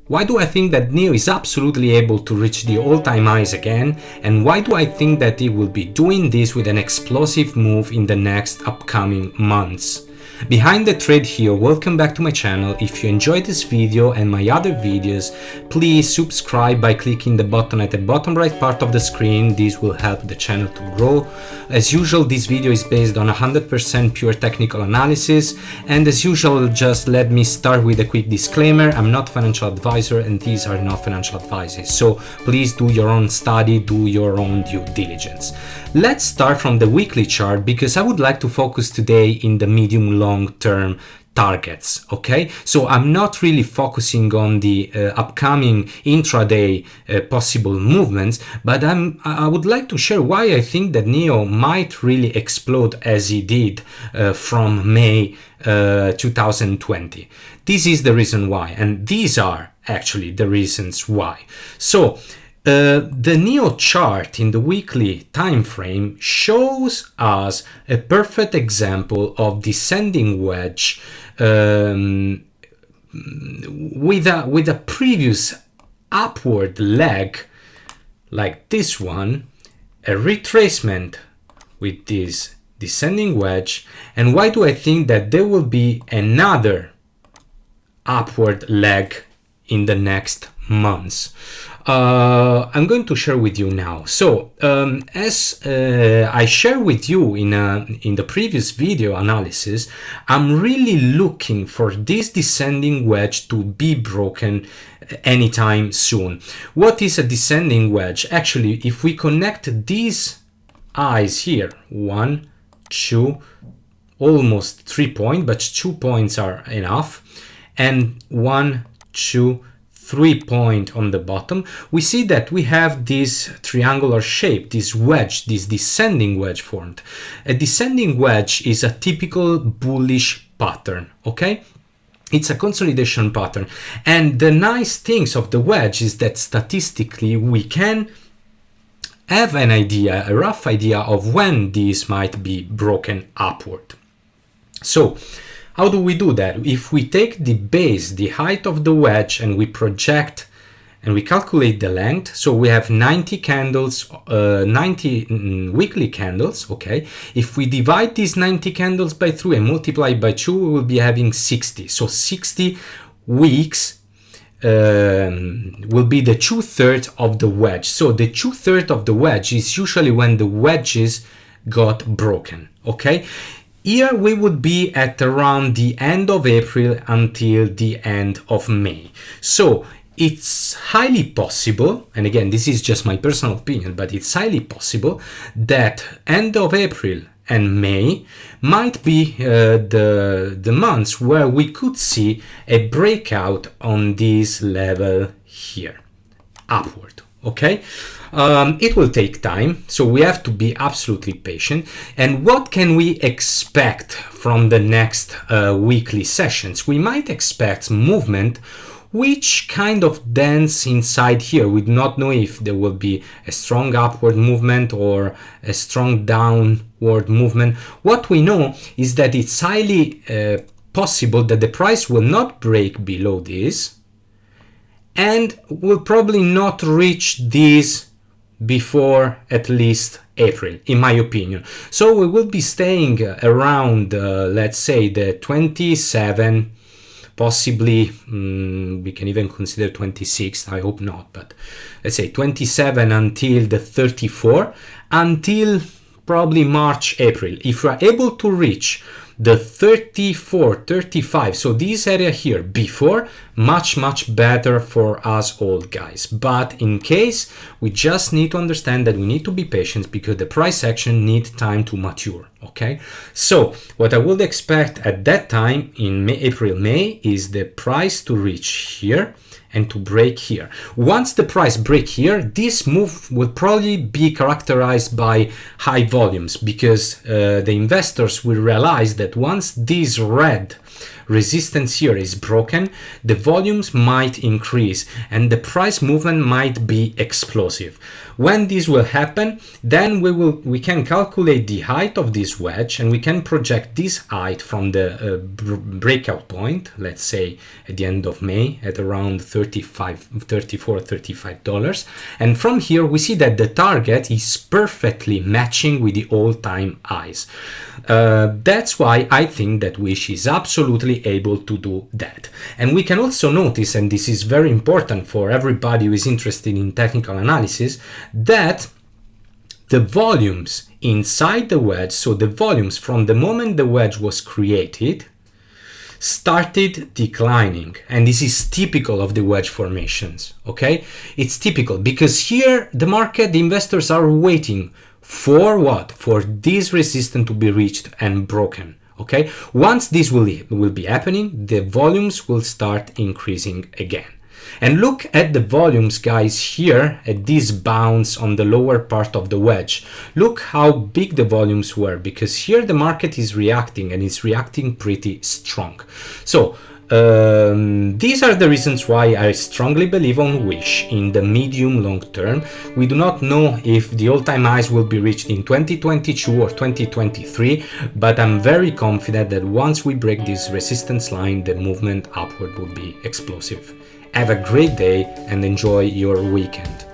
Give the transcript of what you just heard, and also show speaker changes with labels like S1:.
S1: Why do I think that NIO is absolutely able to reach the all-time highs again? And why do I think that it will be doing this with an explosive move in the next upcoming months? Behind the trade here, welcome back to my channel. If you enjoyed this video and my other videos, please subscribe by clicking the button at the bottom right part of the screen. This will help the channel to grow. As usual, this video is based on 100% pure technical analysis, and as usual, just let me start with a quick disclaimer. I'm not a financial advisor and these are not financial advices, so please do your own study, do your own due diligence. Let's start from the weekly chart because I would like to focus today in the medium long term targets. Okay, so I'm not really focusing on the upcoming intraday possible movements, but I would like to share why I think that NIO might really explode as it did from May 2020. This is the reason why, and these are actually the reasons why. So the NIO chart in the weekly time frame shows us a perfect example of descending wedge with a previous upward leg like this one, a retracement with this descending wedge. And why do I think that there will be another upward leg in the next months? I'm going to share with you now. So as I shared with you in the previous video analysis, I'm really looking for this descending wedge to be broken anytime soon. What is a descending wedge? Actually, if we connect these eyes here, 1, 2, almost 3 points, but 2 points are enough, and 1, 2, 3 point on the bottom, we see that we have this triangular shape, this wedge, this descending wedge formed. A descending wedge is a typical bullish pattern, okay? It's a consolidation pattern. And the nice things of the wedge is that statistically we can have an idea, a rough idea of when this might be broken upward. So how do we do that? If we take the base, the height of the wedge, and we project and we calculate the length, so we have 90 candles, 90 weekly candles, okay? If we divide these 90 candles by 3 and multiply by 2, we will be having 60. So 60 weeks will be the 2/3 of the wedge. So the 2/3 of the wedge is usually when the wedges got broken, okay? Here we would be at around the end of April until the end of May. So it's highly possible, and again, this is just my personal opinion, but it's highly possible that end of April and May might be the months where we could see a breakout on this level here, upward, okay? It will take time, so we have to be absolutely patient. And what can we expect from the next weekly sessions? We might expect movement which kind of dance inside here. We do not know if there will be a strong upward movement or a strong downward movement. What we know is that it's highly possible that the price will not break below this and will probably not reach this before at least April, in my opinion. So we will be staying around, let's say, the 27, possibly we can even consider 26, I hope not, but let's say 27 until the 34, until probably March, April. If we are able to reach the 34, 35, so this area here before, much better for us all, guys. But in case, we just need to understand that we need to be patient because the price action needs time to mature, okay? So what I would expect at that time in April, May is the price to reach here and to break here. Once the price break here, this move will probably be characterized by high volumes because the investors will realize that once this red resistance here is broken, the volumes might increase and the price movement might be explosive. When this will happen, then we can calculate the height of this wedge, and we can project this height from the breakout point, let's say at the end of May at around $34-35. And from here we see that the target is perfectly matching with the all-time highs. That's why I think that Wish is absolutely able to do that. And we can also notice, and this is very important for everybody who is interested in technical analysis, that the volumes inside the wedge, so the volumes from the moment the wedge was created, started declining. And this is typical of the wedge formations, okay? It's typical because here the market, the investors are waiting for what? For this resistance to be reached and broken, okay? Once this will be happening, the volumes will start increasing again. And look at the volumes, guys, here at this bounce on the lower part of the wedge. Look how big the volumes were, because here the market is reacting, and it's reacting pretty strong. So these are the reasons why I strongly believe on Wish in the medium long term. We do not know if the all-time highs will be reached in 2022 or 2023, but I'm very confident that once we break this resistance line, the movement upward will be explosive. Have a great day and enjoy your weekend.